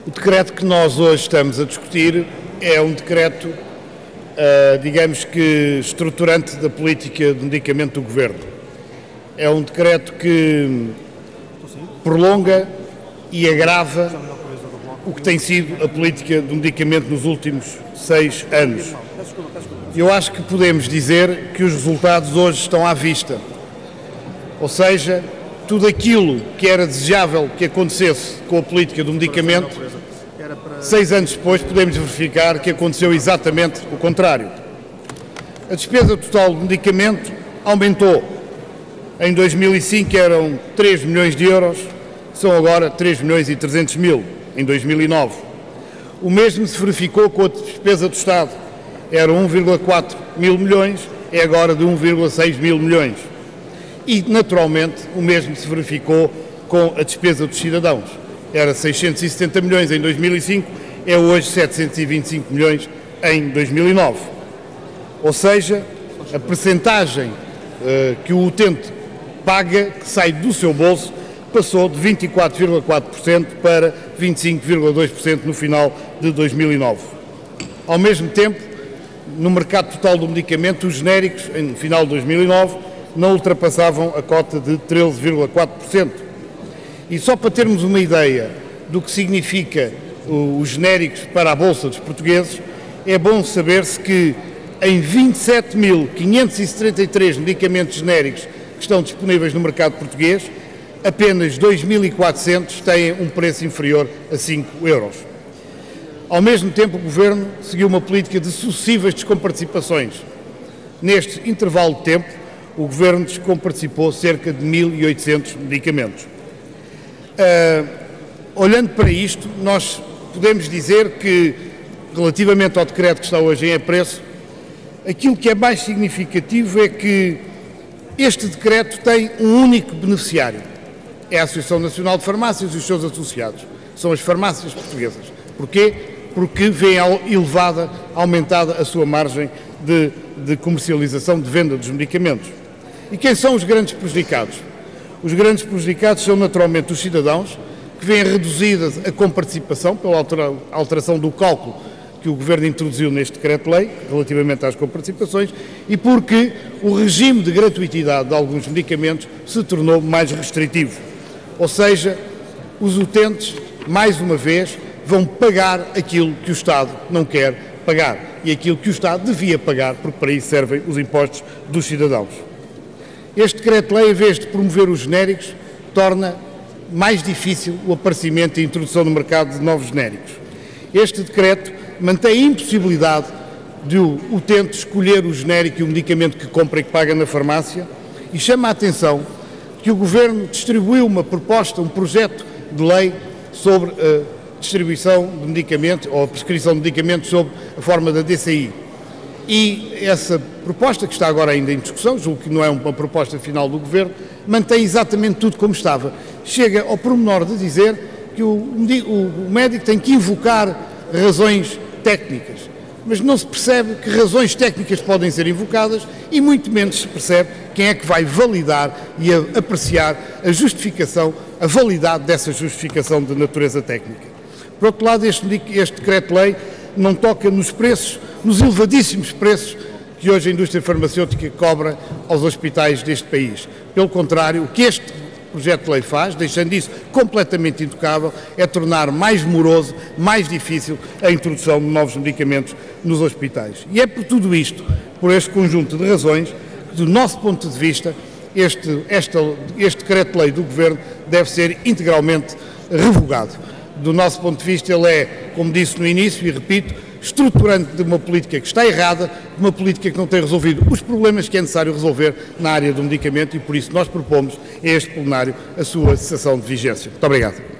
O decreto que nós hoje estamos a discutir é um decreto, digamos que, estruturante da política de medicamento do Governo. É um decreto que prolonga e agrava o que tem sido a política do medicamento nos últimos 6 anos. Eu acho que podemos dizer que os resultados hoje estão à vista. Ou seja, tudo aquilo que era desejável que acontecesse com a política do medicamento, 6 anos depois podemos verificar que aconteceu exatamente o contrário. A despesa total do medicamento aumentou. Em 2005 eram 3 milhões de euros, são agora 3 milhões e 300 mil, em 2009. O mesmo se verificou com a despesa do Estado. Era 1,4 mil milhões, é agora de 1,6 mil milhões. E, naturalmente, o mesmo se verificou com a despesa dos cidadãos. Era 670 milhões em 2005, é hoje 725 milhões em 2009. Ou seja, a percentagem que o utente paga, que sai do seu bolso, passou de 24,4% para 25,2% no final de 2009. Ao mesmo tempo, no mercado total do medicamento, os genéricos, no final de 2009, não ultrapassavam a cota de 13,4%. E só para termos uma ideia do que significa os genéricos para a Bolsa dos portugueses, é bom saber-se que em 27.573 medicamentos genéricos que estão disponíveis no mercado português, apenas 2.400 têm um preço inferior a 5 euros. Ao mesmo tempo, o Governo seguiu uma política de sucessivas descomparticipações. Neste intervalo de tempo, o Governo descomparticipou cerca de 1.800 medicamentos. Olhando para isto, nós podemos dizer que, relativamente ao decreto que está hoje em apreço, aquilo que é mais significativo é que este decreto tem um único beneficiário. É a Associação Nacional de Farmácias e os seus associados. São as farmácias portuguesas. Porquê? Porque vem aumentada a sua margem de comercialização, de venda dos medicamentos. E quem são os grandes prejudicados? Os grandes prejudicados são naturalmente os cidadãos, que vêem reduzida a comparticipação pela alteração do cálculo que o Governo introduziu neste decreto-lei, relativamente às comparticipações, e porque o regime de gratuitidade de alguns medicamentos se tornou mais restritivo. Ou seja, os utentes, mais uma vez, vão pagar aquilo que o Estado não quer pagar e aquilo que o Estado devia pagar, porque para isso servem os impostos dos cidadãos. Este decreto-lei, em vez de promover os genéricos, torna mais difícil o aparecimento e a introdução no mercado de novos genéricos. Este decreto mantém a impossibilidade de o utente escolher o genérico e o medicamento que compra e que paga na farmácia e chama a atenção que o Governo distribuiu uma proposta, um projeto de lei sobre a distribuição de medicamentos ou a prescrição de medicamentos sob a forma da DCI. E essa proposta, que está agora ainda em discussão, julgo que não é uma proposta final do Governo, mantém exatamente tudo como estava. Chega ao pormenor de dizer que o médico tem que invocar razões técnicas, mas não se percebe que razões técnicas podem ser invocadas e muito menos se percebe quem é que vai validar e apreciar a justificação, a validade dessa justificação de natureza técnica. Por outro lado, este decreto-lei não toca nos preços, nos elevadíssimos preços que hoje a indústria farmacêutica cobra aos hospitais deste país. Pelo contrário, o que este projeto de lei faz, deixando isso completamente intocável, é tornar mais moroso, mais difícil a introdução de novos medicamentos nos hospitais. E é por tudo isto, por este conjunto de razões, que do nosso ponto de vista, este decreto de lei do Governo deve ser integralmente revogado. Do nosso ponto de vista, ele é, como disse no início e repito, estruturante de uma política que está errada, de uma política que não tem resolvido os problemas que é necessário resolver na área do medicamento e por isso nós propomos a este plenário a sua cessação de vigência. Muito obrigado.